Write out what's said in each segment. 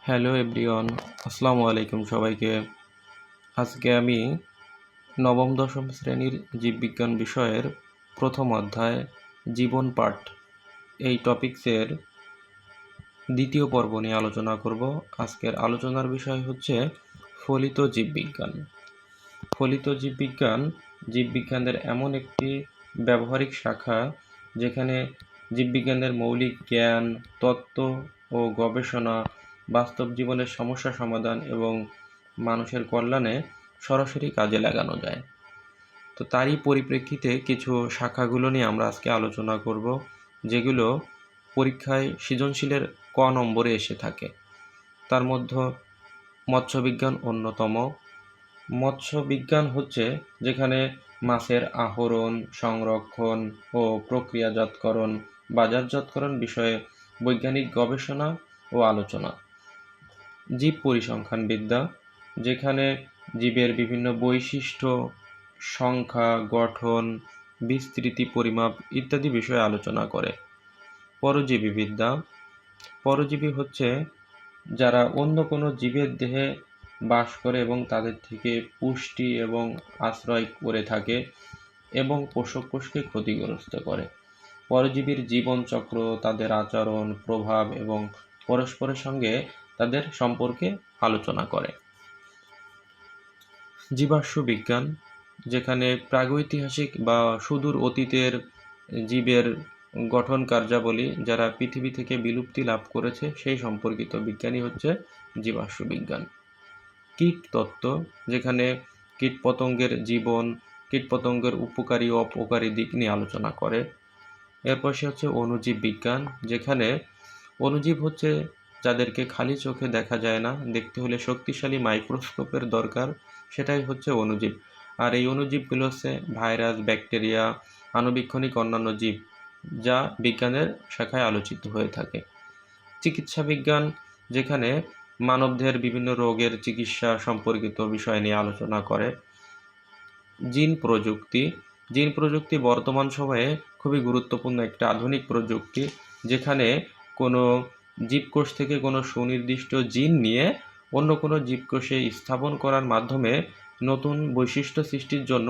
Hello everyone, আসসালামু আলাইকুম সবাইকে। আজকে আমি নবম দশম শ্রেণীর জীববিজ্ঞান বিষয়ের প্রথম অধ্যায় জীবন পাঠ এই টপিকসের দ্বিতীয় পর্ব নিয়ে আলোচনা করব। আজকের আলোচনার বিষয় হচ্ছে ফলিত জীববিজ্ঞান। ফলিত জীববিজ্ঞান জীববিজ্ঞানের এমন একটি ব্যবহারিক শাখা যেখানে জীববিজ্ঞানের মৌলিক জ্ঞান, তত্ত্ব ও গবেষণা বাস্তব জীবনের সমস্যা সমাধান এবং মানুষের কল্যাণে সরাসরি কাজে লাগানো যায়। তো তারই পরিপ্রেক্ষিতে কিছু শাখাগুলো নিয়ে আমরা আজকে আলোচনা করব, যেগুলো পরীক্ষায় সৃজনশীলের ক নম্বরে এসে থাকে। তার মধ্যে মৎস্যবিজ্ঞান অন্যতম। মৎস্যবিজ্ঞান হচ্ছে যেখানে মাছের আহরণ, সংরক্ষণ ও প্রক্রিয়াজাতকরণ, বাজারজাতকরণ বিষয়ে বৈজ্ঞানিক গবেষণা ও আলোচনা। জীব পরিসংখ্যানবিদ্যা, যেখানে জীবের বিভিন্ন বৈশিষ্ট্য, সংখ্যা, গঠন, বিস্তৃতি, পরিমাপ ইত্যাদি বিষয়ে আলোচনা করে। পরজীবীবিদ্যা, পরজীবী হচ্ছে যারা অন্য কোনো জীবের দেহে বাস করে এবং তাদের থেকে পুষ্টি এবং আশ্রয় করে থাকে এবং পোষক কোষকে ক্ষতিগ্রস্ত করে। পরজীবীর জীবনচক্র, তাদের আচরণ, প্রভাব এবং পরস্পরের সঙ্গে তাদের সম্পর্কে আলোচনা করে। জীবাশ্ম বিজ্ঞান, যেখানে প্রাগৈতিহাসিক বা সুদূর অতীতের জীবের গঠন কার্যাবলী যারা পৃথিবী থেকে বিলুপ্তি লাভ করেছে সেই সম্পর্কিত বিজ্ঞানই হচ্ছে জীবাশ্ম বিজ্ঞান। কীটতত্ত্ব, যেখানে কীটপতঙ্গের জীবন, কীটপতঙ্গের উপকারী ও অপকারী দিক নিয়ে আলোচনা করে। এরপর সে হচ্ছে অণুজীব বিজ্ঞান, যেখানে অণুজীব হচ্ছে যাদেরকে খালি চোখে দেখা যায় না, দেখতে হলে শক্তিশালী মাইক্রোস্কোপের দরকার, সেটাই হচ্ছে অণুজীব। আর এই অণুজীবগুলো হচ্ছে ভাইরাস, ব্যাকটেরিয়া, আণুবীক্ষণিক অন্যান্য জীব, যা বিজ্ঞানের শাখায় আলোচিত হয়ে থাকে। চিকিৎসা বিজ্ঞান, যেখানে মানবদেহের বিভিন্ন রোগের চিকিৎসা সম্পর্কিত বিষয় নিয়ে আলোচনা করে। জিন প্রযুক্তি, জিন প্রযুক্তি বর্তমান সময়ে খুবই গুরুত্বপূর্ণ একটা আধুনিক প্রযুক্তি, যেখানে কোনো জীবকোষ থেকে কোনো সুনির্দিষ্ট জিন নিয়ে অন্য কোনো জীবকোষে স্থাপন করার মাধ্যমে নতুন বৈশিষ্ট্য সৃষ্টির জন্য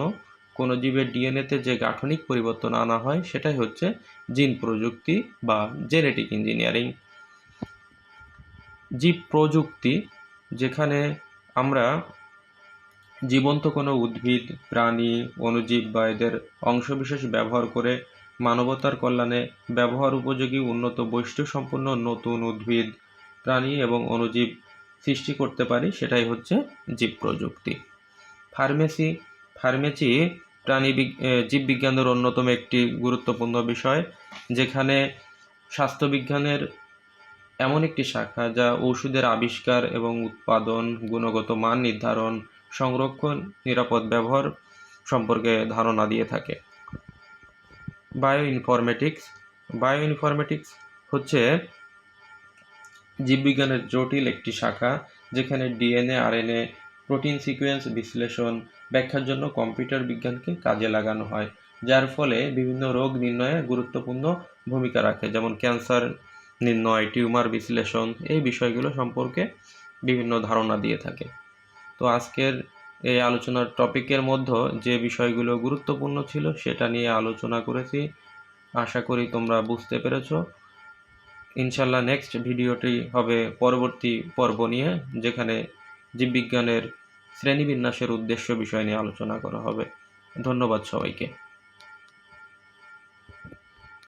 কোনো জীবের ডিএনএতে যে গাঠনিক পরিবর্তন আনা হয় সেটাই হচ্ছে জিন প্রযুক্তি বা জেনেটিক ইঞ্জিনিয়ারিং। জীব প্রযুক্তি, যেখানে আমরা জীবন্ত কোনো উদ্ভিদ, প্রাণী, অণুজীব বা এদের অংশবিশেষ ব্যবহার করে মানবতার কল্যাণে ব্যবহার উপযোগী উন্নত বৈশিষ্ট্যসম্পন্ন নতুন উদ্ভিদ, প্রাণী এবং অণুজীব সৃষ্টি করতে পারি, সেটাই হচ্ছে জীব প্রযুক্তি। ফার্মেসি জীববিজ্ঞানের অন্যতম একটি গুরুত্বপূর্ণ বিষয়, যেখানে স্বাস্থ্যবিজ্ঞানের এমন একটি শাখা যা ওষুধের আবিষ্কার এবং উৎপাদন, গুণগত মান নির্ধারণ, সংরক্ষণ, নিরাপদ ব্যবহার সম্পর্কে ধারণা দিয়ে থাকে। বায়োইনফরমেটিক্স হচ্ছে জীববিজ্ঞানের জটিল একটি শাখা, যেখানে ডিএনএ, আরএনএ, প্রোটিন সিকোয়েন্স বিশ্লেষণ ব্যাখ্যার জন্য কম্পিউটার বিজ্ঞানকে কাজে লাগানো হয়, যার ফলে বিভিন্ন রোগ নির্ণয়ে গুরুত্বপূর্ণ ভূমিকা রাখে, যেমন ক্যান্সার নির্ণয়, টিউমার বিশ্লেষণ, এই বিষয়গুলো সম্পর্কে বিভিন্ন ধারণা দিয়ে থাকে। তো আজকের এই আলোচনার টপিকের মধ্যে যে বিষয়গুলো গুরুত্বপূর্ণ ছিল সেটা নিয়ে আলোচনা করেছি। আশা করি তোমরা বুঝতে পেরেছো। ইনশাল্লাহ নেক্সট ভিডিওটি হবে পরবর্তী পর্ব নিয়ে, যেখানে জীববিজ্ঞানের শ্রেণীবিন্যাসের উদ্দেশ্য বিষয় নিয়ে আলোচনা করা হবে। ধন্যবাদ সবাইকে।